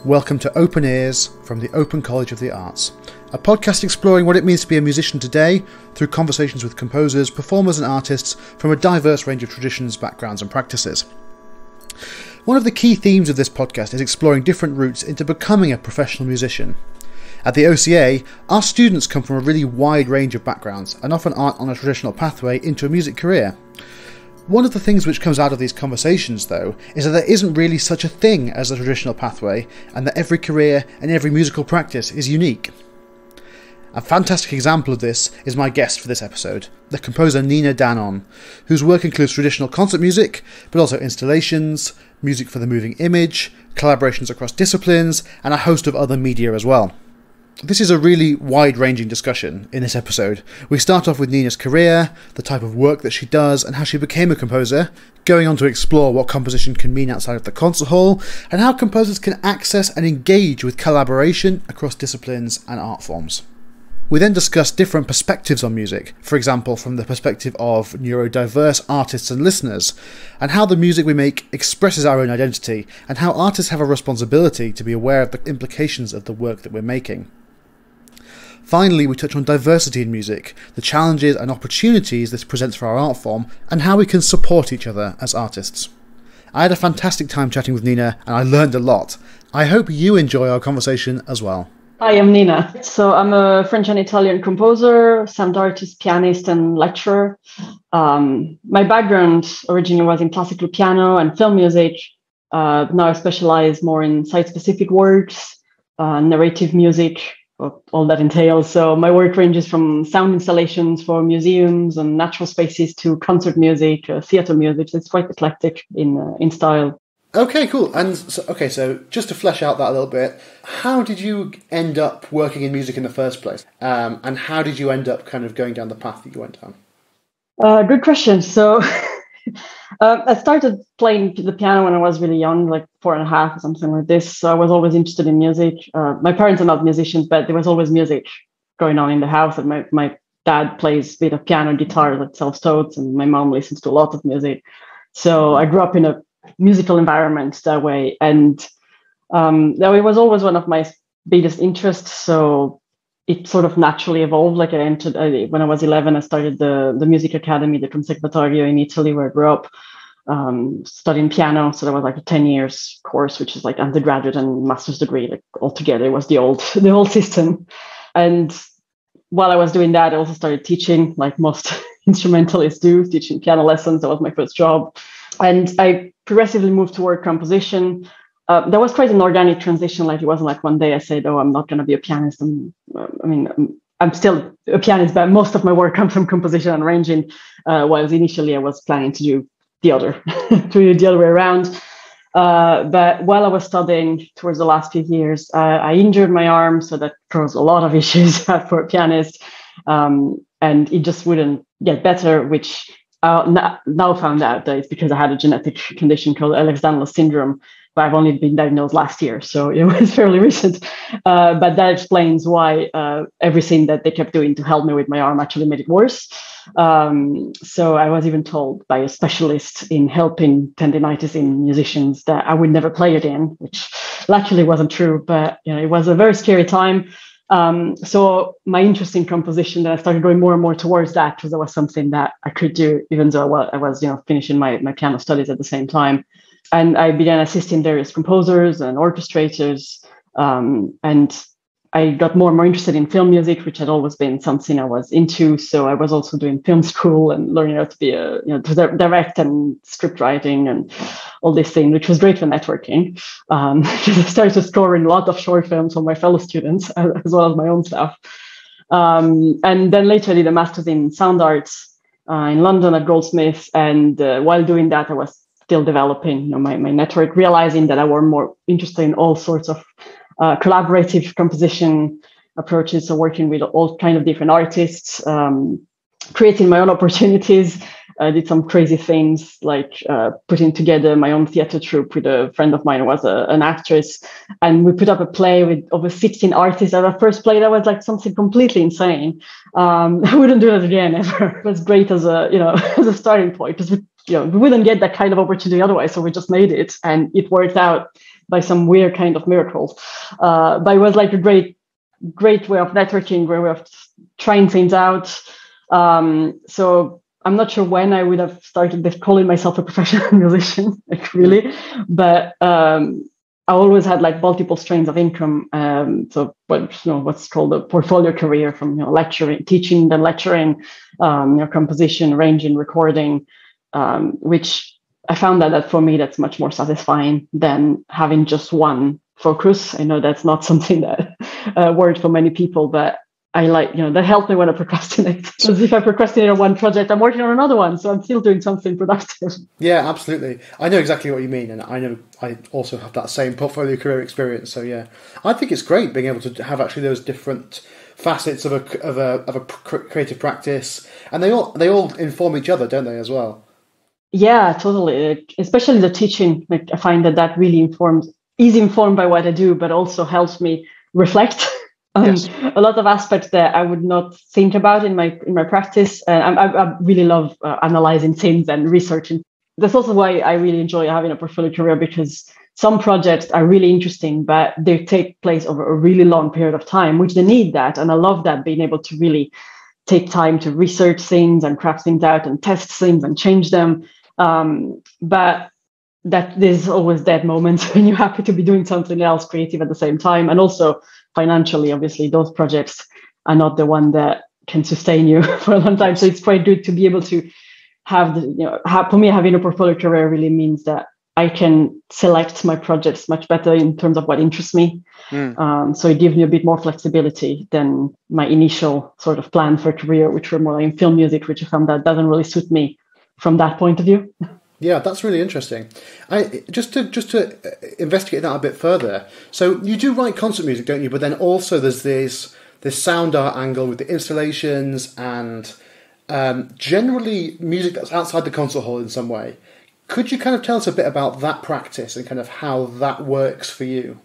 Welcome to Open Ears from the Open College of the Arts, a podcast exploring what it means to be a musician today through conversations with composers, performers and artists from a diverse range of traditions, backgrounds and practices. One of the key themes of this podcast is exploring different routes into becoming a professional musician. At the OCA, our students come from a really wide range of backgrounds and often aren't on a traditional pathway into a music career. One of the things which comes out of these conversations, though, is that there isn't really such a thing as a traditional pathway, and that every career and every musical practice is unique. A fantastic example of this is my guest for this episode, the composer Nina Danon, whose work includes traditional concert music, but also installations, music for the moving image, collaborations across disciplines, and a host of other media as well. This is a really wide-ranging discussion in this episode. We start off with Nina's career, the type of work that she does, and how she became a composer, going on to explore what composition can mean outside of the concert hall, and how composers can access and engage with collaboration across disciplines and art forms. We then discuss different perspectives on music, for example from the perspective of neurodiverse artists and listeners, and how the music we make expresses our own identity, and how artists have a responsibility to be aware of the implications of the work that we're making. Finally, we touch on diversity in music, the challenges and opportunities this presents for our art form, and how we can support each other as artists. I had a fantastic time chatting with Nina, and I learned a lot. I hope you enjoy our conversation as well. Hi, I'm Nina. So I'm a French and Italian composer, sound artist, pianist, and lecturer. My background originally was in classical piano and film music. Now I specialize more in site-specific works, narrative music, all that entails. So my work ranges from sound installations for museums and natural spaces to concert music, theatre music. So it's quite eclectic in style. Okay, cool. And so just to flesh out that a little bit, how did you end up working in music in the first place? And how did you end up kind of going down the path that you went down? Good question. So I started playing the piano when I was really young, like 4.5 or something like this. So I was always interested in music. My parents are not musicians, but there was always music going on in the house. And my dad plays a bit of piano and guitar, like self-taught, and my mom listens to a lot of music. So I grew up in a musical environment that way. And that it was always one of my biggest interests. So it sort of naturally evolved. Like when I was 11, I started the music academy, the Conservatorio in Italy, where I grew up, studying piano. So that was like a 10 years course, which is like undergraduate and master's degree, like altogether. It was the old system. And while I was doing that, I also started teaching, like most instrumentalists do, teaching piano lessons. That was my first job. And I progressively moved toward composition. That was quite an organic transition. Like it wasn't like one day I said, "Oh, I'm not going to be a pianist." I'm still a pianist, but most of my work comes from composition and arranging. Whereas initially I was planning to do the other way around. But while I was studying towards the last few years, I injured my arm, so that caused a lot of issues for a pianist, and it just wouldn't get better, which now found out that it's because I had a genetic condition called Ehlers-Danlos syndrome, but I've only been diagnosed last year, so it was fairly recent. But that explains why everything that they kept doing to help me with my arm actually made it worse. So I was even told by a specialist in helping tendinitis in musicians that I would never play again, which luckily wasn't true, but it was a very scary time. So my interest in composition, then I started going more and more towards that, because that was something that I could do, even though I was finishing my piano studies at the same time. And I began assisting various composers and orchestrators. And I got more and more interested in film music, which had always been something I was into. So I was also doing film school and learning how to be to direct and script writing and all these things, which was great for networking. Because I started scoring a lot of short films for my fellow students as well as my own stuff. And then later I did a master's in sound arts in London at Goldsmiths. And while doing that, I was still developing my network, realizing that I was more interested in all sorts of collaborative composition approaches, so working with all kind of different artists, creating my own opportunities. I did some crazy things like putting together my own theatre troupe with a friend of mine who was an actress, and we put up a play with over 16 artists. Our first play, that was like something completely insane. I wouldn't do that again ever. It was great as a as a starting point, because we wouldn't get that kind of opportunity otherwise. So we just made it, and it worked out by some weird kind of miracles. But it was like a great way of networking, great way of trying things out. So I'm not sure when I would have started calling myself a professional musician, like really, but I always had like multiple streams of income. So what's called a portfolio career, from lecturing, teaching, then lecturing, composition, arranging, recording, which I found that for me that's much more satisfying than having just one focus. I know that's not something that worked for many people, but I like, that helped me when I procrastinate. Because if I procrastinate on one project, I'm working on another one. So I'm still doing something productive. Yeah, absolutely. I know exactly what you mean. And I know I also have that same portfolio career experience. So yeah, I think it's great being able to have actually those different facets of a creative practice. And they all inform each other, don't they, as well? Yeah, totally. Especially the teaching. Like, I find that really is informed by what I do, but also helps me reflect Yes. a lot of aspects that I would not think about in my practice. I really love analyzing things and researching. That's also why I really enjoy having a portfolio career, because some projects are really interesting, but they take place over a really long period of time, which they need that. And I love that, being able to really take time to research things and craft things out and test things and change them. But that there's always that moment when you're happy to be doing something else creative at the same time. And also financially, obviously, those projects are not the one that can sustain you for a long time. So it's quite good to be able to have for me, having a portfolio career really means that I can select my projects much better in terms of what interests me. So it gives me a bit more flexibility than my initial sort of plan for a career, which were more like in film music, which I found that doesn't really suit me from that point of view. Yeah, that's really interesting. Just to investigate that a bit further. So you do write concert music, don't you? But then also there's this sound art angle with the installations and generally music that's outside the concert hall in some way. Could you kind of tell us a bit about that practice and kind of how that works for you?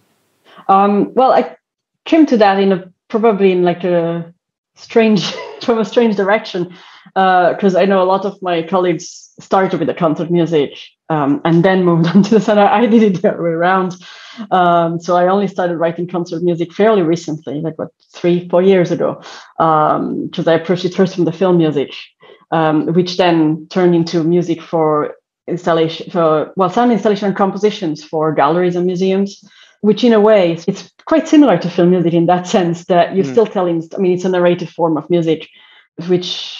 Well, I came to that probably in like a strange direction, because I know a lot of my colleagues started with the concert music and then moved on to the center. I did it the other way around. So I only started writing concert music fairly recently, like 3-4 years ago, because I approached it first from the film music, which then turned into music for sound installation and compositions for galleries and museums, which in a way it's quite similar to film music in that sense that you're still telling. I mean, it's a narrative form of music, which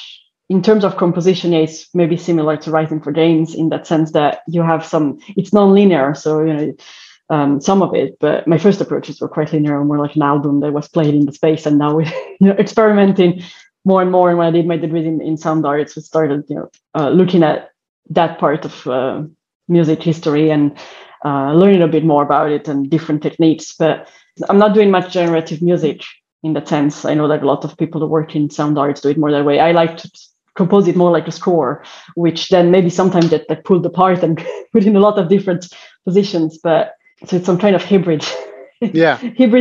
in terms of composition is maybe similar to writing for games in that sense that you have it's non-linear. So, some of it, but my first approaches were quite linear, more like an album that was played in the space. And now we're experimenting more and more. And when I did my degree in sound arts, we started, looking at that part of music history and learning a bit more about it and different techniques. But I'm not doing much generative music in that sense. I know that a lot of people who work in sound arts do it more that way. I like to compose it more like a score, which then maybe sometimes get like pulled apart and put in a lot of different positions. But so it's some kind of hybrid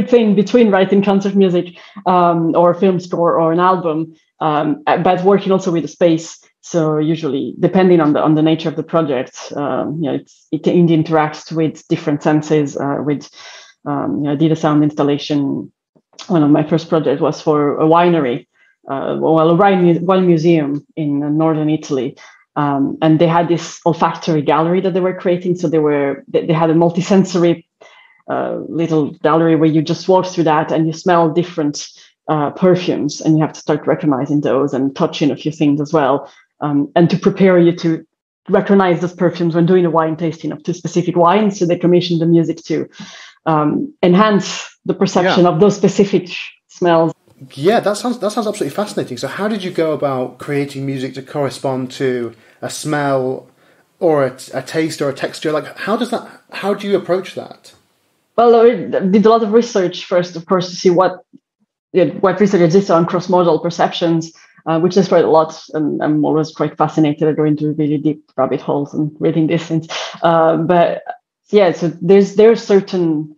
thing between writing concert music or a film score or an album, but working also with the space. So usually, depending on the nature of the project, it interacts with different senses. I did a sound installation. One of my first projects was for a winery, a wine museum in northern Italy, and they had this olfactory gallery that they were creating. So they had a multisensory little gallery where you just walk through that and you smell different perfumes, and you have to start recognizing those and touching a few things as well. And to prepare you to recognize those perfumes when doing a wine tasting of two specific wines. So they commissioned the music to enhance the perception of those specific smells. Yeah, that sounds absolutely fascinating. So how did you go about creating music to correspond to a smell or a taste or a texture? Like, how do you approach that? Well, I did a lot of research first, of course, to see what research exists on cross-modal perceptions, which is quite a lot, and I'm always quite fascinated. I go into really deep rabbit holes and reading these things. But yeah, so there's certain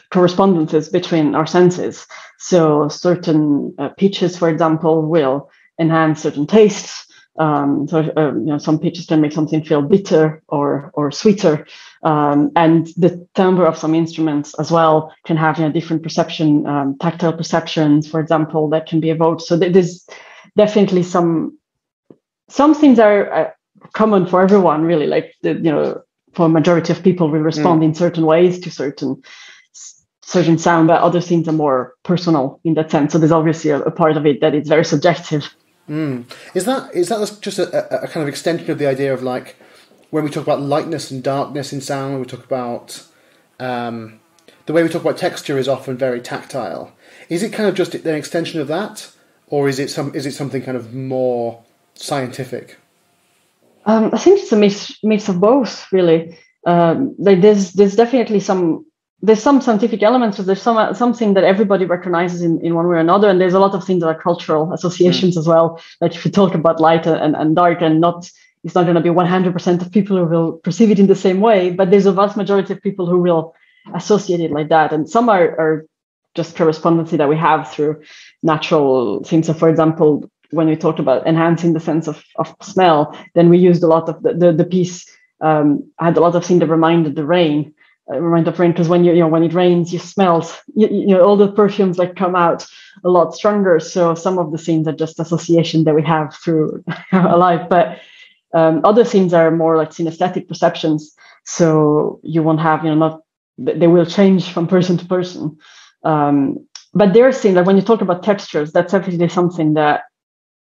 correspondences between our senses. So certain pitches, for example, will enhance certain tastes. Some pitches can make something feel bitter or sweeter. And the timbre of some instruments as well can have different perception, tactile perceptions, for example, that can be evoked. So there's definitely some things are common for everyone, really. Like for a majority of people, we respond in certain ways to certain sound, but other things are more personal in that sense. So there's obviously a part of it that is very subjective. Is that just a kind of extension of the idea of, like, when we talk about lightness and darkness in sound, when we talk about the way we talk about texture is often very tactile. Is it kind of just an extension of that, or is it something kind of more scientific? I think it's a mix of both, really. There's definitely some scientific elements, but there's something that everybody recognizes in one way or another, and there's a lot of things that are cultural associations as well. Like if you talk about light and dark, and it's not going to be 100% of people who will perceive it in the same way, but there's a vast majority of people who will associate it like that, and some are just correspondency that we have through natural things. So, for example, when we talked about enhancing the sense of smell, then we used a lot of the piece had a lot of things that reminded of rain, because when when it rains, you smell all the perfumes like come out a lot stronger. So some of the things are just association that we have through our life, but other things are more like synesthetic perceptions. So you won't have they will change from person to person. But there are things like when you talk about textures, that's definitely something that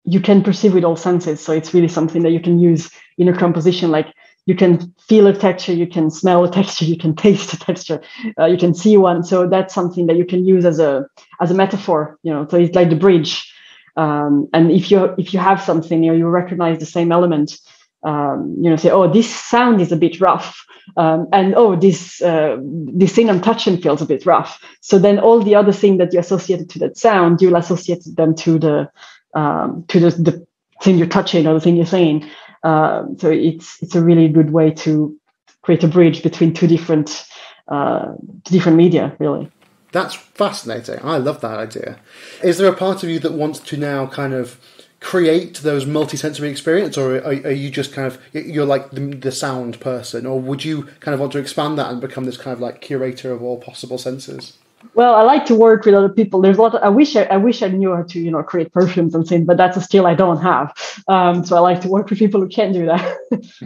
you can perceive with all senses. So it's really something that you can use in a composition. Like you can feel a texture, you can smell a texture, you can taste a texture, you can see one. So that's something that you can use as a metaphor. So it's like the bridge. And if you have something, you recognize the same element. Say, oh, this sound is a bit rough, and oh, this thing I'm touching feels a bit rough. So then all the other thing that you associated to that sound, you'll associate them to the thing you're touching or the thing you're saying. So it's a really good way to create a bridge between two different media, really. That's fascinating. I love that idea. Is there a part of you that wants to now kind of create those multi-sensory experience, or are you just kind of, you're like the sound person, or would you kind of want to expand that and become this kind of like curator of all possible senses? Well, I like to work with other people. There's a lot. I wish I knew how to create perfumes and things, but that's a skill I don't have. So I like to work with people who can do that.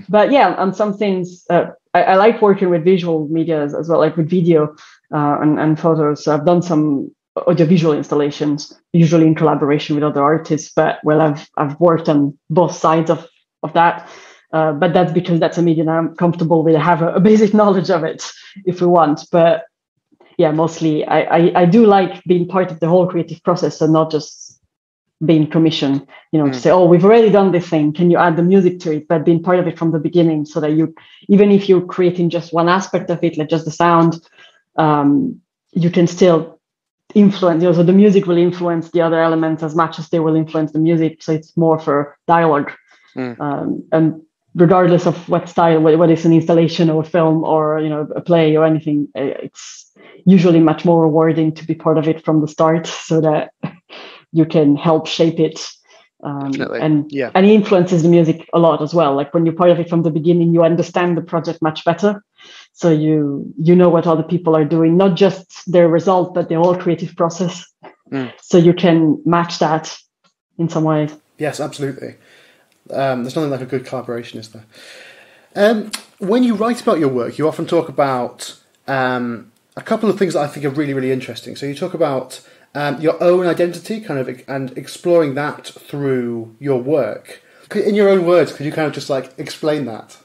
But yeah, on some things, I like working with visual media as well, like with video and photos. So I've done some audiovisual installations, usually in collaboration with other artists. But I've worked on both sides of that. But that's because that's a medium I'm comfortable with. I have a basic knowledge of it if we want, but. Yeah, mostly I do like being part of the whole creative process and not just being commissioned, to say, oh, we've already done this thing, can you add the music to it? But being part of it from the beginning, so that even if you're creating just one aspect of it, like just the sound, you can still influence, so the music will influence the other elements as much as they will influence the music. So it's more for dialogue. And regardless of what style, whether it's an installation or a film or, a play or anything, it's usually much more rewarding to be part of it from the start, so that you can help shape it. And it influences the music a lot as well. Like when you're part of it from the beginning, you understand the project much better. So you know what other people are doing, not just their result, but the whole creative process. So you can match that in some ways. Yes, absolutely. There's nothing like a good collaboration, is there? When you write about your work, you often talk about a couple of things that I think are really, really interesting. So you talk about your own identity, kind of, and exploring that through your work. In your own words, could you kind of just like explain that?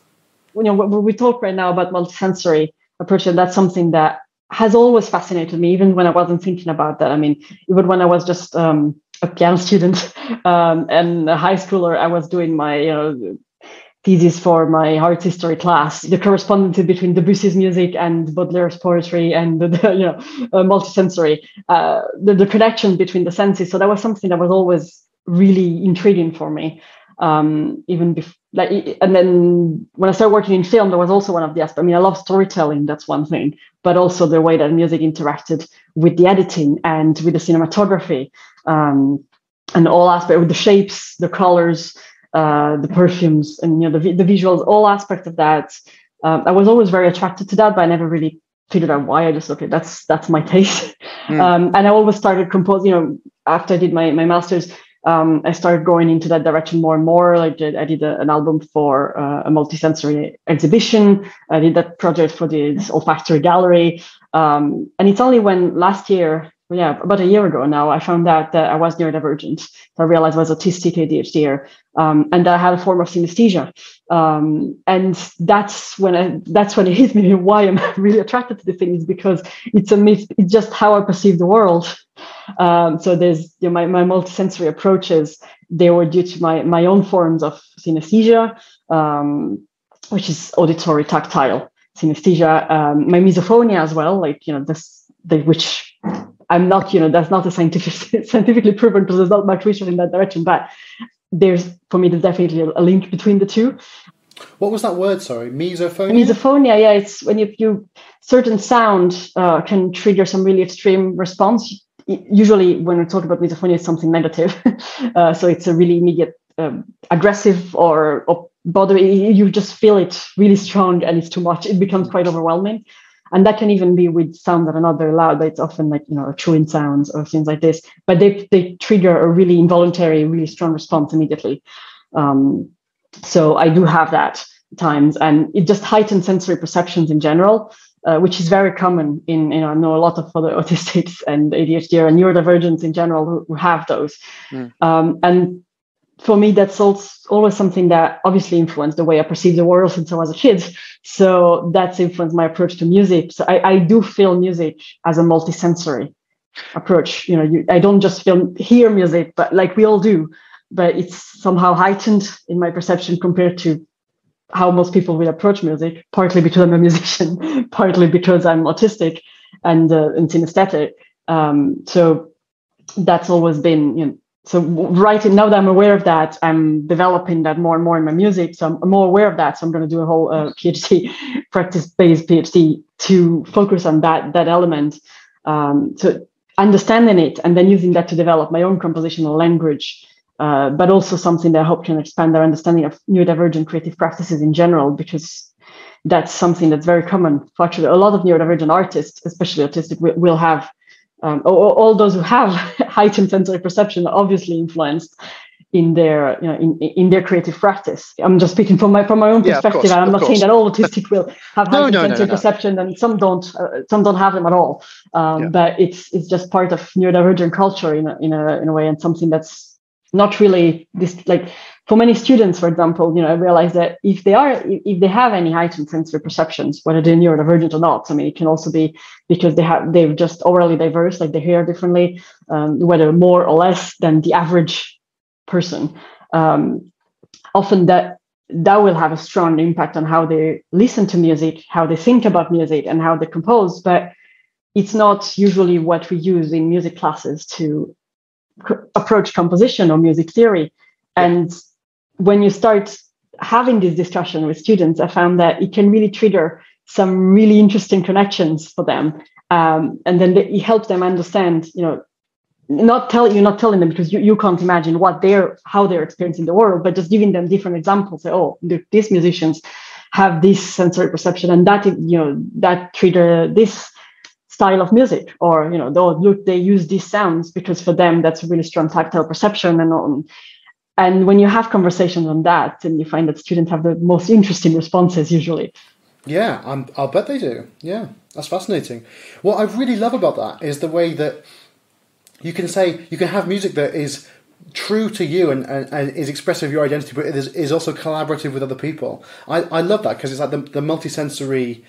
We talk right now about multisensory approach, and that's something that has always fascinated me, even when I wasn't thinking about that. I mean, even when I was just a piano student and a high schooler, I was doing my thesis for my art history class, the correspondence between Debussy's music and Baudelaire's poetry and multisensory, the connection between the senses. So that was something that was always really intriguing for me. Even before, and then when I started working in film, there was also one of the aspects. I mean, I love storytelling, that's one thing, but also the way that music interacted with the editing and with the cinematography, and all aspects with the shapes, the colors. the perfumes, and the visuals, all aspects of that. I was always very attracted to that, but I never really figured out why. I just, okay, that's my taste. And I always started composing, after I did my master's, I started going into that direction more and more. Like I did an album for a multisensory exhibition. I did that project for this olfactory gallery. And it's only when last year, about a year ago now, I found out that I was neurodivergent. So I realized I was autistic ADHD, and that I had a form of synesthesia. And that's when it hit me why I'm really attracted to the thing, is because it's just how I perceive the world. So there's my multisensory approaches. They were due to my own forms of synesthesia, which is auditory tactile synesthesia. My misophonia as well, which I'm not, that's not a scientifically proven, because there's not much research in that direction. But there's definitely a link between the two. What was that word? Sorry, misophonia. Misophonia, yeah, it's when you certain sound can trigger some really extreme response. Usually, when we talk about misophonia, it's something negative. So it's a really immediate, aggressive or bothering. You just feel it really strong, and it's too much. It becomes quite overwhelming. And that can even be with sounds that are not very loud, but it's often like, chewing sounds or things like this. But they trigger a really involuntary, really strong response immediately. So I do have that at times, and it just heightens sensory perceptions in general, which is very common I know a lot of other autistics and ADHD and neurodivergents in general who have those. And for me, that's always something that obviously influenced the way I perceive the world since I was a kid. So that's influenced my approach to music. So I do feel music as a multisensory approach. I don't just hear music, but like we all do, but it's somehow heightened in my perception compared to how most people will approach music, partly because I'm a musician, partly because I'm autistic and synesthetic. So that's always been, so right now that I'm aware of that, I'm developing that more and more in my music. So I'm more aware of that. So I'm going to do a whole PhD, practice-based PhD, to focus on that element. So understanding it and then using that to develop my own compositional language, but also something that I hope can expand our understanding of neurodivergent creative practices in general, because that's something that's very common. Actually, a lot of neurodivergent artists, especially autistic, will have all those who have heightened sensory perception are obviously influenced in their in their creative practice. I'm just speaking from my own perspective, and I'm not saying that all autistic will have heightened sensory perception, and some don't have them at all. But it's just part of neurodivergent culture in a way, and something that's not really this, like for many students, for example, I realize that if they have any heightened sensory perceptions, whether they're neurodivergent or not, I mean, it can also be because they're just orally diverse, like they hear differently, whether more or less than the average person. Often that will have a strong impact on how they listen to music, how they think about music, and how they compose. But it's not usually what we use in music classes to approach composition or music theory. And when you start having this discussion with students, I found that it can really trigger some really interesting connections for them. And then it helps them understand, not telling them, because you can't imagine how they're experiencing the world, but just giving them different examples. Say, oh, these musicians have this sensory perception, and that trigger this style of music, or look, they use these sounds because for them that's a really strong tactile perception, and when you have conversations on that, and you find that students have the most interesting responses usually. Yeah, I'll bet they do. Yeah, that's fascinating. What I really love about that is the way that you can have music that is true to you and is expressive of your identity, but it is also collaborative with other people. I love that, because it's like the multisensory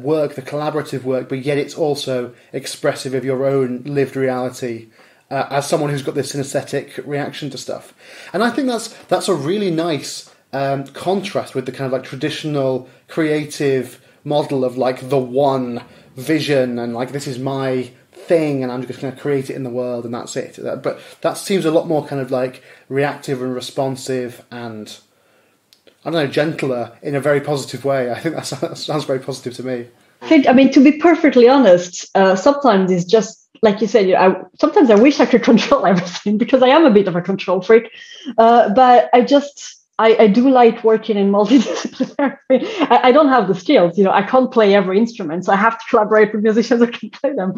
work, the collaborative work, but yet it's also expressive of your own lived reality as someone who's got this synesthetic reaction to stuff. And I think that's a really nice contrast with the kind of like traditional creative model of like the one vision and like this is my thing and I'm just going to create it in the world and that's it. But that seems a lot more kind of like reactive and responsive and, I don't know, gentler in a very positive way. I think that sounds very positive to me. I mean, to be perfectly honest, sometimes it's just like you said, sometimes I wish I could control everything because I am a bit of a control freak. But I do like working in multidisciplinary. I don't have the skills, I can't play every instrument, so I have to collaborate with musicians who can play them.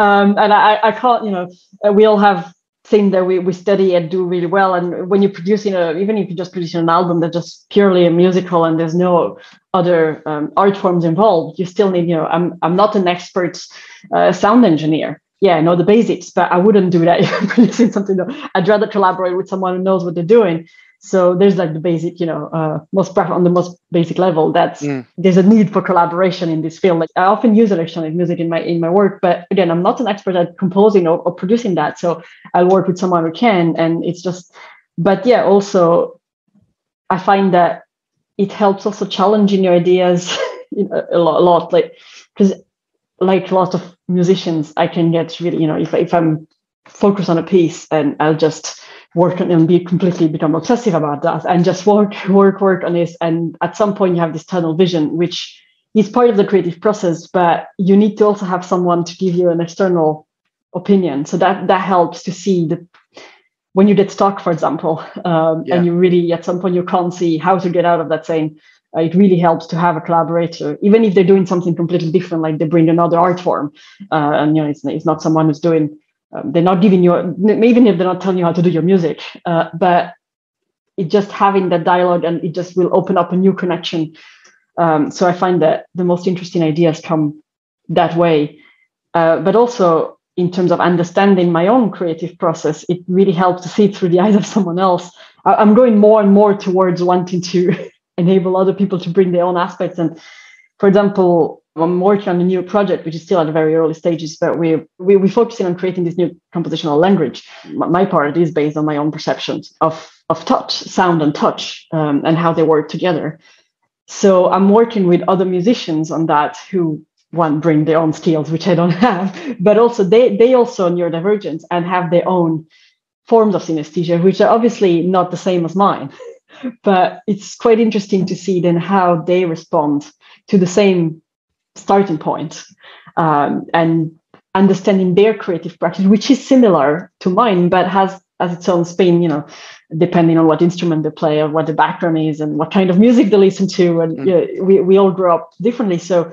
And I can't, we all have things that we study and do really well. And when you're producing even if you're just producing an album that's just purely a musical and there's no other art forms involved, you still need, I'm not an expert sound engineer. Yeah, I know the basics, but I wouldn't do that if I'm producing something. I'd rather collaborate with someone who knows what they're doing. So there's like the basic, on the most basic level, there's a need for collaboration in this field. Like I often use electronic music in my work, but again, I'm not an expert at composing or producing that. So I'll work with someone who can, and it's just, but yeah, also I find that it helps also challenging your ideas a lot, like, because like a lot of musicians, I can get really, if I'm focused on a piece and I'll just work on it and become obsessive about that and just work on this. And at some point you have this tunnel vision, which is part of the creative process, but you need to also have someone to give you an external opinion. So that helps to see that when you get stuck, for example, and you really, at some point you can't see how to get out of that saying, it really helps to have a collaborator, even if they're doing something completely different, like they bring another art form, and it's not someone who's doing. They're not giving you, even if they're not telling you how to do your music, but it just having that dialogue, and it just will open up a new connection. So I find that the most interesting ideas come that way, but also in terms of understanding my own creative process, it really helps to see it through the eyes of someone else. I'm going more and more towards wanting to enable other people to bring their own aspects. And for example, I'm working on a new project, which is still at the very early stages, but we're focusing on creating this new compositional language. My part is based on my own perceptions of touch, sound and touch, and how they work together. So I'm working with other musicians on that who, one, bring their own skills, which I don't have, but also they also are neurodivergent and have their own forms of synesthesia, which are obviously not the same as mine. But it's quite interesting to see then how they respond to the same starting point, and understanding their creative practice, which is similar to mine, but has its own spin, depending on what instrument they play or what the background is and what kind of music they listen to. And we all grow up differently. So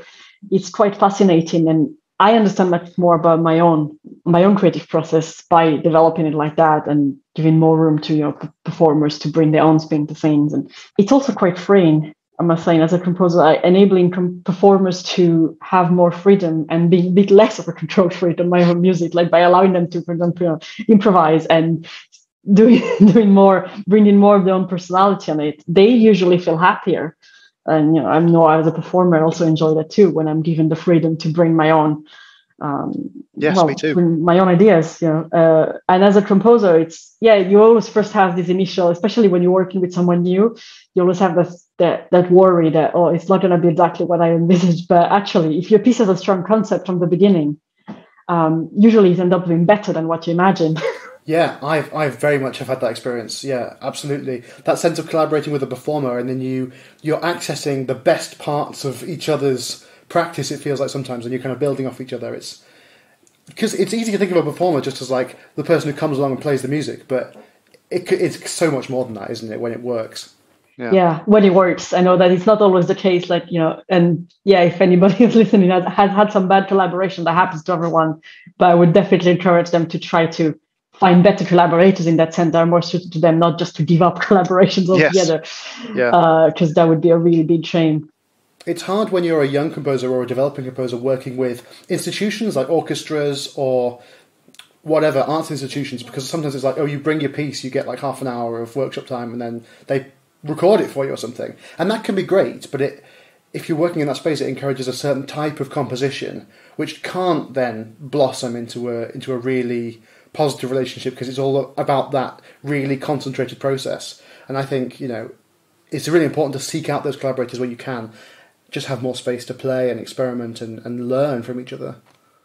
it's quite fascinating. And I understand much more about my own creative process by developing it like that and giving more room to performers to bring their own spin to things. And it's also quite freeing, I must say, as a composer, enabling performers to have more freedom and being a bit less of a control freak on my own music, like by allowing them to, for example, improvise and doing more, bringing more of their own personality on it. They usually feel happier. And I know as a performer, I also enjoy that too, when I'm given the freedom to bring my own, me too. Bring my own ideas. And as a composer, you always first have this initial, especially when you're working with someone new, you always have that worry that it's not going to be exactly what I envisaged. But actually, if your piece has a strong concept from the beginning, usually it ends up being better than what you imagined. Yeah, I very much have had that experience. Yeah, absolutely. That sense of collaborating with a performer, and then you're accessing the best parts of each other's practice, it feels like sometimes, and you're kind of building off each other. It's because it's easy to think of a performer just as like the person who comes along and plays the music, but it's so much more than that, isn't it, when it works? Yeah, when it works. I know that it's not always the case, and if anybody is listening has had some bad collaboration, that happens to everyone, but I would definitely encourage them to try to find better collaborators in that sense that are more suited to them, not just to give up collaborations altogether. Because that would be a really big shame. It's hard when you're a young composer or a developing composer working with institutions like orchestras or whatever, arts institutions, because sometimes it's like, you bring your piece, you get like half an hour of workshop time, and then they record it for you or something. And that can be great, but if you're working in that space, it encourages a certain type of composition, which can't then blossom into a really positive relationship, because it's all about that really concentrated process. And I think, it's really important to seek out those collaborators where you can, just have more space to play and experiment and learn from each other.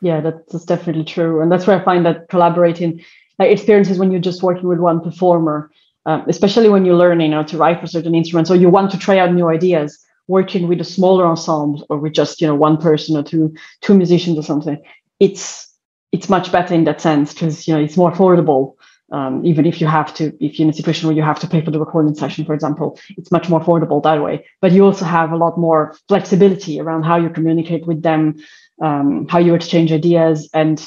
Yeah, that's definitely true. And that's where I find that collaborating experiences when you're just working with one performer, especially when you're learning how to write for certain instruments, or you want to try out new ideas, working with a smaller ensemble or with just, one person or two musicians or something, it's it's much better in that sense because, it's more affordable. Even if you're in a situation where you have to pay for the recording session, for example, it's much more affordable that way. But you also have a lot more flexibility around how you communicate with them, how you exchange ideas. And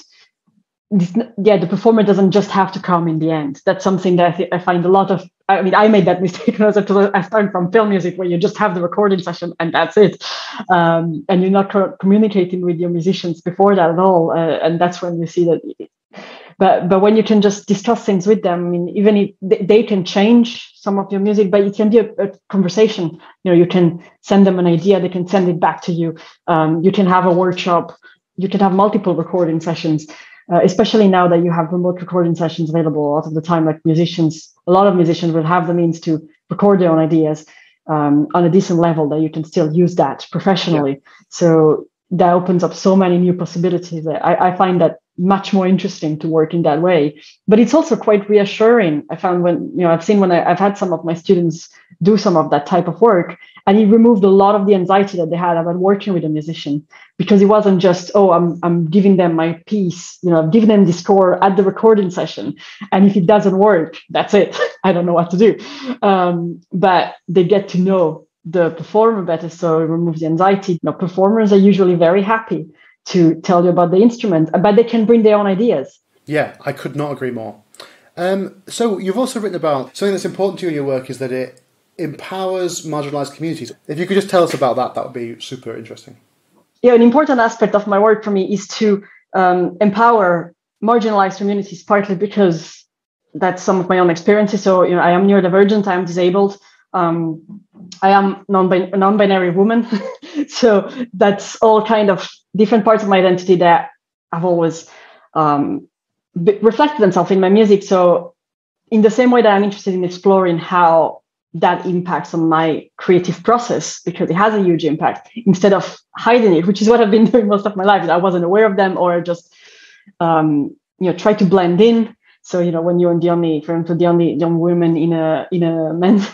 the performer doesn't just have to come in the end. That's something that I find a lot of. I made that mistake when I started from film music, where you just have the recording session and that's it, and you're not communicating with your musicians before that at all. And that's when you see that. But when you can just discuss things with them, even if they can change some of your music, but it can be a conversation. You can send them an idea, they can send it back to you. You can have a workshop. You can have multiple recording sessions. Especially now that you have remote recording sessions available a lot of the time, like a lot of musicians will have the means to record their own ideas on a decent level that you can still use that professionally. Yeah. So that opens up so many new possibilities. I find that much more interesting to work in that way. But it's also quite reassuring. I found when I've had some of my students do some of that type of work, and it removed a lot of the anxiety that they had about working with a musician, because it wasn't just, I'm giving them my piece, I'm giving them the score at the recording session. And if it doesn't work, that's it. I don't know what to do. But they get to know the performer better, so it removes the anxiety. Performers are usually very happy to tell you about the instrument, but they can bring their own ideas. Yeah, I could not agree more. So you've also written about something that's important to you in your work is that it empowers marginalised communities. If you could just tell us about that, that would be super interesting. Yeah, an important aspect of my work for me is to empower marginalised communities, partly because that's some of my own experiences. So, I am neurodivergent, I am disabled. I am non-binary woman. So that's all kind of different parts of my identity that I've always reflected themselves in my music. So in the same way that I'm interested in exploring how that impacts on my creative process, because it has a huge impact, instead of hiding it, which is what I've been doing most of my life. I wasn't aware of them, or just try to blend in. So, when you're the only young woman in a men's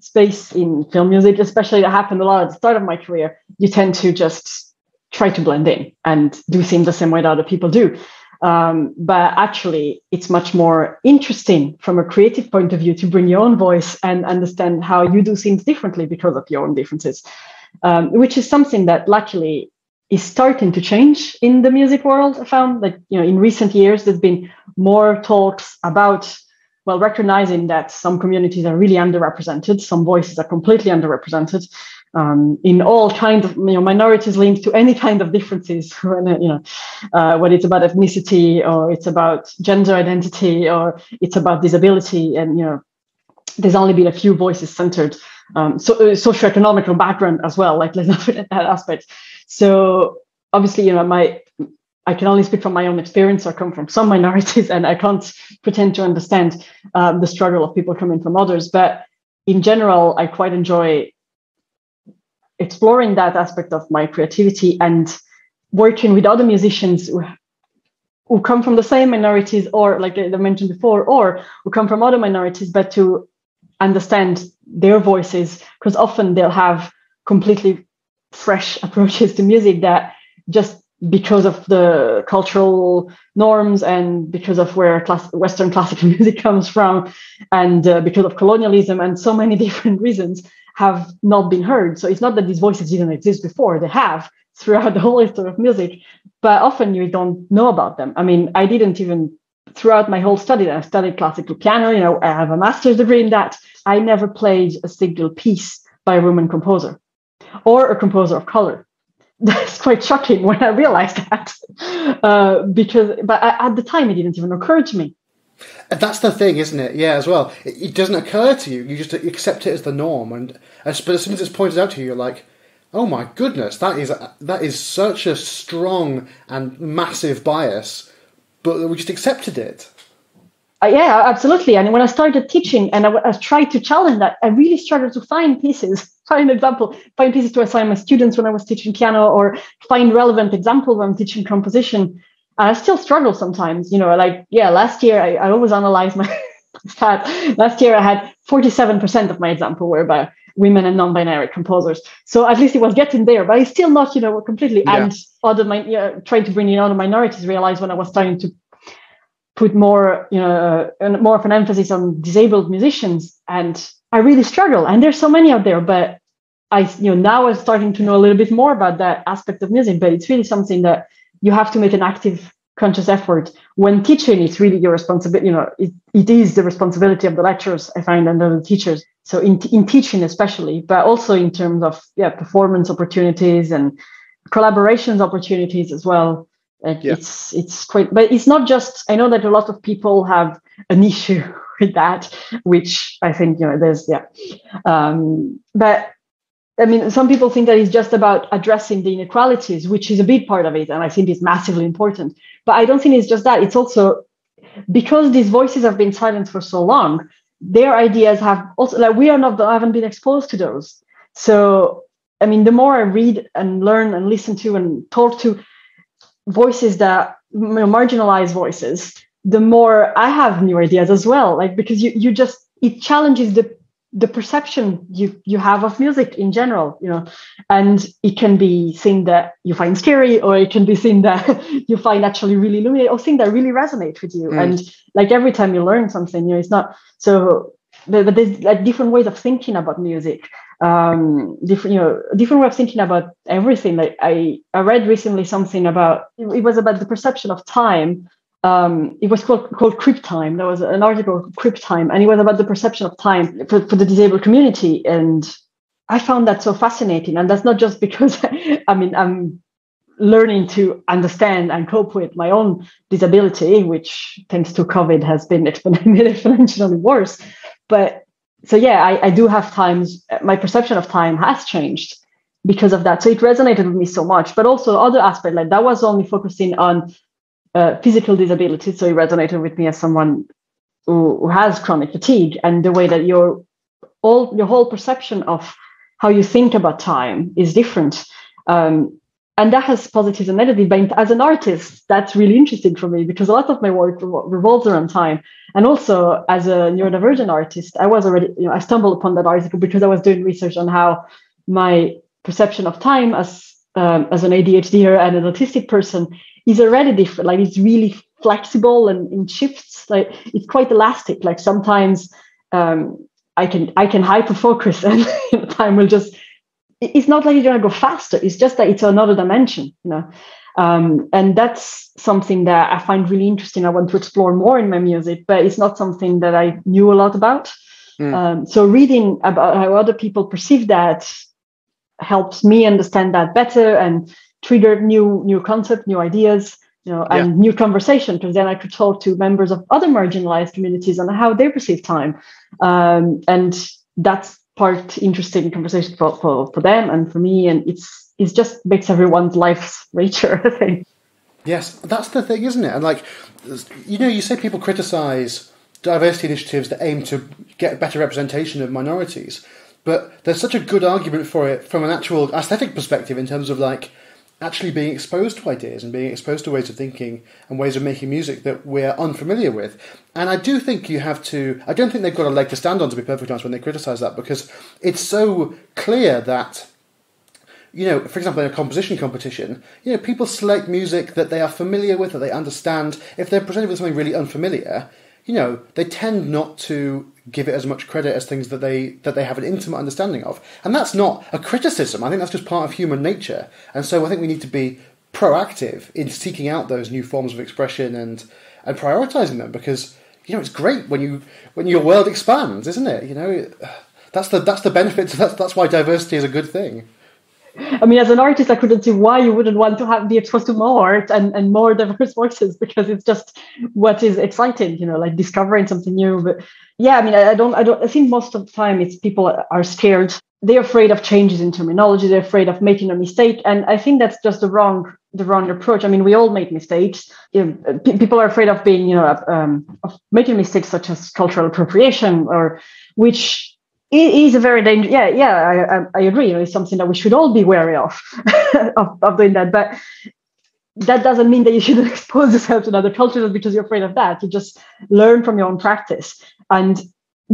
space in film music, especially, that happened a lot at the start of my career, you tend to just try to blend in and do things the same way that other people do. But actually, it's much more interesting from a creative point of view to bring your own voice and understand how you do things differently because of your own differences, which is something that luckily is starting to change in the music world. I found that, in recent years, there's been more talks about, recognizing that some communities are really underrepresented, some voices are completely underrepresented, in all kinds of minorities linked to any kind of differences, whether it's about ethnicity, or it's about gender identity, or it's about disability. And there's only been a few voices centered, socioeconomic background as well, like let's not forget that aspect. So obviously, I can only speak from my own experience. I come from some minorities, and I can't pretend to understand the struggle of people coming from others. But in general, I quite enjoy exploring that aspect of my creativity and working with other musicians who come from the same minorities, or like I mentioned before, or who come from other minorities, but to understand their voices, because often they'll have completely fresh approaches to music that, just because of the cultural norms and because of where Western classical music comes from, and because of colonialism and so many different reasons, have not been heard. So it's not that these voices didn't exist before, they have throughout the whole history of music, but often you don't know about them. I didn't even, throughout my whole study, I studied classical piano, I have a master's degree in that. I never played a single piece by a woman composer or a composer of color. That's quite shocking when I realized that, but at the time it didn't even occur to me. And that's the thing, isn't it? Yeah, as well. It doesn't occur to you. You just accept it as the norm, but as soon as it's pointed out to you, you're like, "Oh my goodness, that is such a strong and massive bias," but we just accepted it. Yeah, absolutely. And when I started teaching and I tried to challenge that, I really struggled to find pieces to assign my students when I was teaching piano, or find relevant examples when I'm teaching composition. And I still struggle sometimes, last year, I always analyze my stat. Last year, I had 47% of my example were by women and non-binary composers. So at least it was getting there, but it's still not, completely. Yeah. And trying to bring in other minorities, realized when I was starting to put more, more of an emphasis on disabled musicians, and I really struggle. And there's so many out there, but now I'm starting to know a little bit more about that aspect of music. But it's really something that you have to make an active, conscious effort when teaching. It's really your responsibility. It is the responsibility of the lecturers, I find, and the teachers. So in teaching especially, but also in terms of performance opportunities and collaborations opportunities as well. It's quite, but it's not just. I know that a lot of people have an issue with that, which I think there's but. I mean, some people think that it's just about addressing the inequalities, which is a big part of it, and I think it's massively important. But I don't think it's just that. It's also because these voices have been silent for so long, their ideas have also, haven't been exposed to those. So, I mean, the more I read and learn and listen to and talk to voices that marginalized voices, the more I have new ideas as well. Like, because it challenges the perception you have of music in general, and it can be thing that you find scary, or it can be thing that you find actually really illuminating, or thing that really resonate with you. And like every time you learn something, it's not so. But there's like different ways of thinking about music, different way of thinking about everything. Like I read recently something about it was about the perception of time. It was called Crip Time. There was an article called Crip Time, and it was about the perception of time for the disabled community. And I found that so fascinating. And that's not just because, I'm learning to understand and cope with my own disability, which thanks to COVID has been exponentially worse. But so, I do have times, my perception of time has changed because of that. So it resonated with me so much. But also other aspects, like that was only focusing on physical disability, so it resonated with me as someone who has chronic fatigue, and the way that your whole perception of how you think about time is different, and that has positives and negatives. But as an artist, that's really interesting for me because a lot of my work revolves around time. And also, as a neurodivergent artist, I was already I stumbled upon that article because I was doing research on how my perception of time as an ADHD and an autistic person is already different. Like it's really flexible and in shifts. Like it's quite elastic. Like sometimes I can hyper focus and time will just. It's not like you're gonna go faster. It's just that it's another dimension, and that's something that I find really interesting. I want to explore more in my music, but it's not something that I knew a lot about. So reading about how other people perceive that helps me understand that better and trigger new concepts, new ideas, and new conversation, because then I could talk to members of other marginalized communities on how they perceive time. And that's part interesting conversation for them and for me. And it just makes everyone's lives richer, I think. Yes, that's the thing, isn't it? And like, you say people criticize diversity initiatives that aim to get better representation of minorities, but there's such a good argument for it from an actual aesthetic perspective in terms of like actually being exposed to ideas and being exposed to ways of thinking and ways of making music that we're unfamiliar with. And I do think I don't think they've got a leg to stand on, to be perfectly honest, when they criticise that, because it's so clear that, for example, in a composition competition, people select music that they are familiar with, that they understand. If they're presented with something really unfamiliar, they tend not to give it as much credit as things that they have an intimate understanding of. And that's not a criticism. I think that's just part of human nature. And so I think we need to be proactive in seeking out those new forms of expression and prioritising them, because, it's great when your world expands, isn't it? That's the benefit. That's why diversity is a good thing. I mean, as an artist, I couldn't see why you wouldn't want to be exposed to more art and more diverse voices, because it's just what is exciting, like discovering something new. But yeah, I mean, I think most of the time it's people are scared. They're afraid of changes in terminology. They're afraid of making a mistake. And I think that's just the wrong approach. I mean, we all make mistakes. People are afraid of being, of making mistakes such as cultural appropriation, or which it is a very dangerous. I agree. It's something that we should all be wary of doing that. But that doesn't mean that you shouldn't expose yourself to other cultures because you're afraid of that. You just learn from your own practice and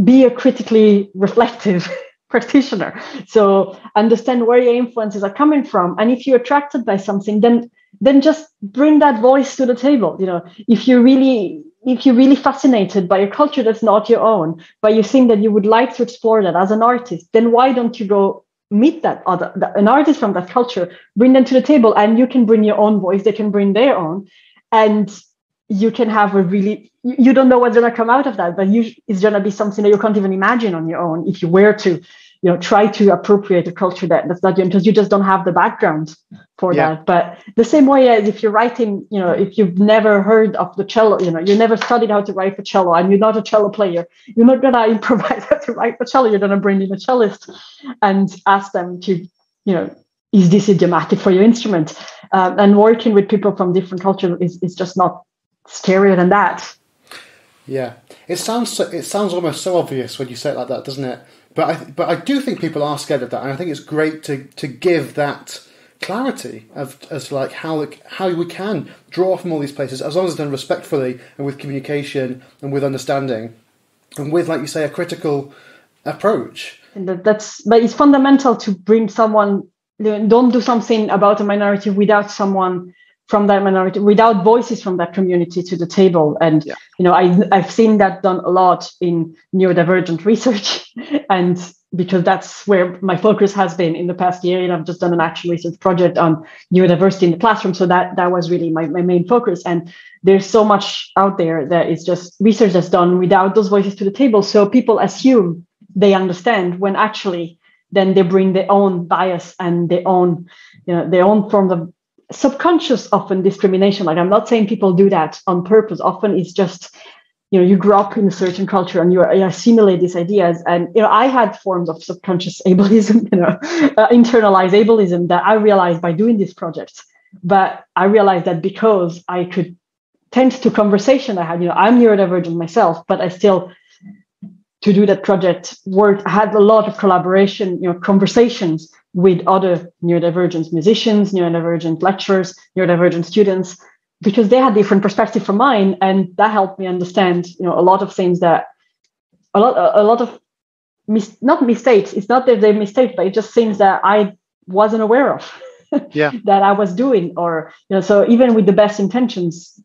be a critically reflective practitioner. So understand where your influences are coming from. And if you're attracted by something, then just bring that voice to the table. If you're really fascinated by a culture that's not your own, but you think that you would like to explore that as an artist, then why don't you go meet an artist from that culture, bring them to the table, and you can bring your own voice, they can bring their own, and you can have you don't know what's going to come out of that, but it's going to be something that you can't even imagine on your own if you were to try to appropriate a culture that's not your, because you just don't have the background for that. But the same way as if you're writing, if you've never heard of the cello, you never studied how to write for cello and you're not a cello player, you're not going to improvise how to write for cello. You're going to bring in a cellist and ask them to, is this idiomatic for your instrument? And working with people from different cultures is just not scarier than that. Yeah, it sounds almost so obvious when you say it like that, doesn't it? But I do think people are scared of that, and I think it's great to give that clarity as to like how we can draw from all these places, as long as it's done respectfully and with communication and with understanding, and with, like you say, a critical approach. But it's fundamental to bring someone. Don't do something about a minority without someone from that minority, without voices from that community to the table. And I've seen that done a lot in neurodivergent research, and because that's where my focus has been in the past year. I've just done an action research project on neurodiversity in the classroom, so that was really my main focus. And there's so much out there that is just research that's done without those voices to the table, so people assume they understand when actually then they bring their own bias and their own forms of subconscious, often discrimination. Like, I'm not saying people do that on purpose. Often it's just, you grew up in a certain culture and you assimilate these ideas. And, I had forms of subconscious ableism, internalized ableism that I realized by doing this project. But I realized that because I could tend to conversation I had, I'm neurodivergent myself, but I still, to do that project I had a lot of collaboration, conversations with other neurodivergent musicians, neurodivergent lecturers, neurodivergent students, because they had different perspective from mine, and that helped me understand, a lot of things that a lot of not mistakes. It's not that they're mistakes, but it's just things that I wasn't aware of, that I was doing, or So even with the best intentions,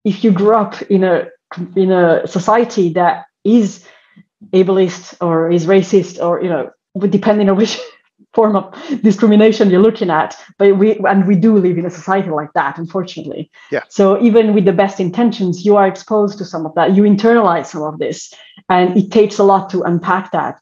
if you grew up in a society that is ableist or is racist, or depending on which form of discrimination you're looking at, but we do live in a society like that, unfortunately. So even with the best intentions, you are exposed to some of that, you internalize some of this, and it takes a lot to unpack that.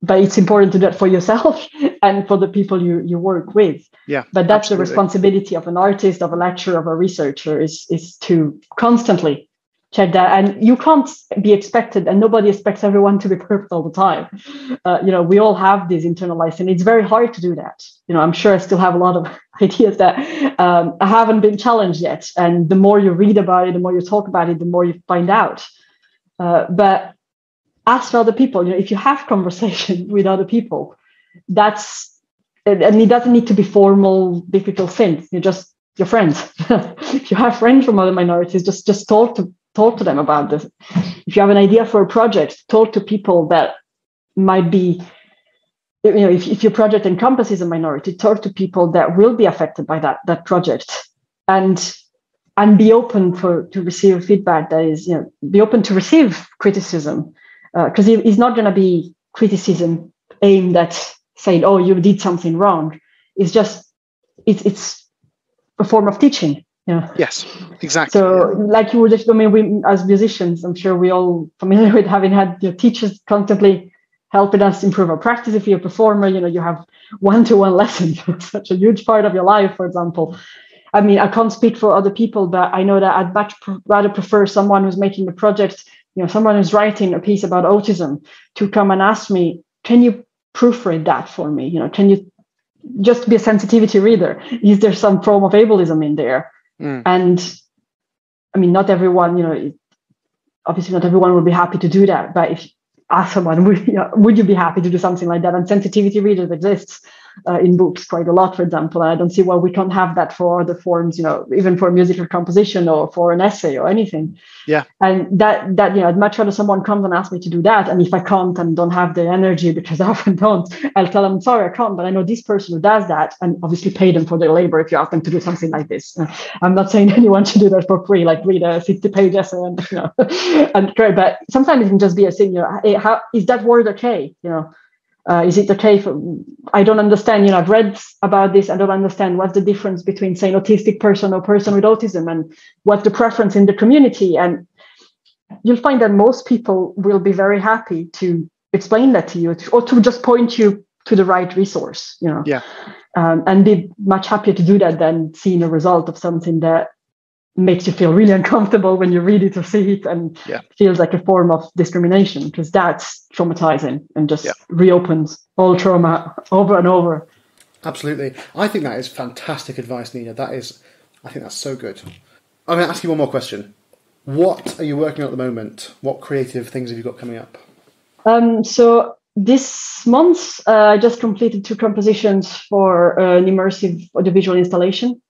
But it's important to do that for yourself and for the people you work with. But that's the responsibility of an artist, of a lecturer, of a researcher, is to constantly check that. And you can't be expected, and nobody expects everyone to be perfect all the time. We all have these internalized, and it's very hard to do that. I'm sure I still have a lot of ideas that I haven't been challenged yet. And the more you read about it, the more you talk about it, the more you find out. But ask other people, if you have conversation with other people, and it doesn't need to be formal, difficult things. You're just your friends. If you have friends from other minorities, just talk to them about this. If you have an idea for a project, talk to people that might be, if your project encompasses a minority, talk to people that will be affected by that project, and be open to receive feedback. That is, be open to receive criticism, because it's not going to be criticism aimed at saying, "Oh, you did something wrong." It's just it's a form of teaching. Yes, exactly. So, like you were just, we as musicians, I'm sure we all familiar with having had teachers constantly helping us improve our practice. If you're a performer, you have one-to-one lessons, such a huge part of your life, for example. I can't speak for other people, but I know that I'd much rather prefer someone who's making the project, someone who's writing a piece about autism, to come and ask me, can you proofread that for me? Can you just be a sensitivity reader? Is there some form of ableism in there? And not everyone, obviously not everyone will be happy to do that. But if you ask someone, would you be happy to do something like that? And sensitivity readers exists. in books quite a lot, for example. I don't see why we can't have that for other forms, even for musical composition or for an essay or anything. Yeah. And that I'd much rather someone comes and asks me to do that. And if I can't and don't have the energy, because I often don't, I'll tell them, sorry, I can't, but I know this person who does that, and obviously pay them for their labor if you ask them to do something like this. I'm not saying anyone should do that for free, like read a 60-page essay and, and great. But sometimes it can just be a thing, hey, how is that word okay? Is it okay I don't understand, I've read about this. I don't understand what's the difference between, say, an autistic person or person with autism, and what's the preference in the community. And you'll find that most people will be very happy to explain that to you, or to just point you to the right resource, Yeah. And be much happier to do that than seeing a result of something that makes you feel really uncomfortable when you read it or see it, and feels like a form of discrimination, because that's traumatizing and just reopens all trauma over and over. Absolutely. I think that is fantastic advice, Nina. I think that's so good. I'm going to ask you one more question. What are you working on at the moment? What creative things have you got coming up? So this month, I just completed 2 compositions for an immersive audiovisual installation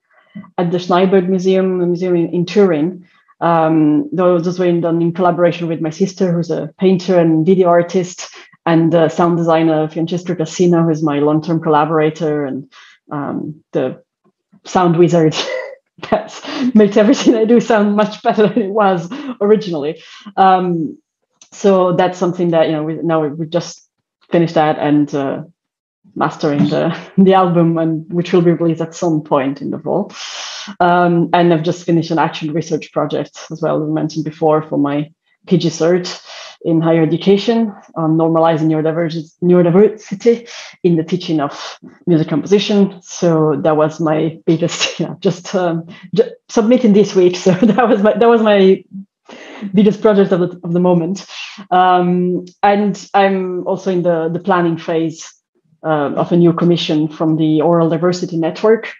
at the Schneiberg Museum in Turin. Those were done in collaboration with my sister, who's a painter and video artist, and sound designer Francesco Cassina, who's my long-term collaborator and the sound wizard that makes everything I do sound much better than it was originally. So that's something that we just finished that and mastering the album, and which will be released at some point in the fall. And I've just finished an action research project as well, as I mentioned before, for my PG cert in higher education on normalizing neurodiversity in the teaching of music composition. So that was my biggest, just submitting this week. So that was my biggest project of the moment. And I'm also in the planning phase of a new commission from the Oral Diversity Network,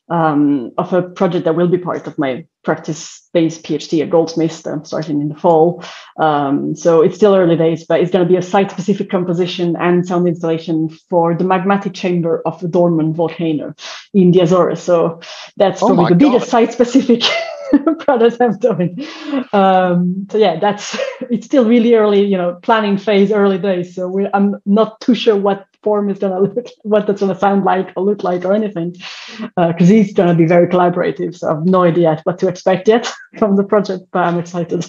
of a project that will be part of my practice-based PhD at Goldsmiths that I'm starting in the fall. So it's still early days, but it's going to be a site-specific composition and sound installation for the magmatic chamber of the dormant volcano in the Azores. So that's probably the biggest site-specific project I'm doing. So yeah, it's still really early, planning phase, early days. So I'm not too sure what form is going to look, what that's going to sound like or look like or anything, because it's going to be very collaborative. So I have no idea what to expect yet from the project, but I'm excited.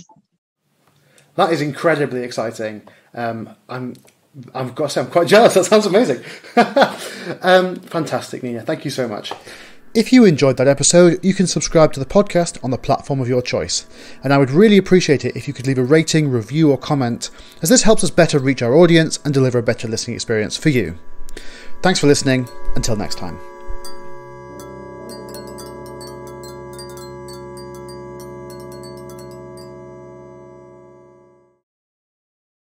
That is incredibly exciting. I've got to say, I'm quite jealous. That sounds amazing. Fantastic, Nina. Thank you so much. If you enjoyed that episode, you can subscribe to the podcast on the platform of your choice. And I would really appreciate it if you could leave a rating, review or comment, as this helps us better reach our audience and deliver a better listening experience for you. Thanks for listening. Until next time.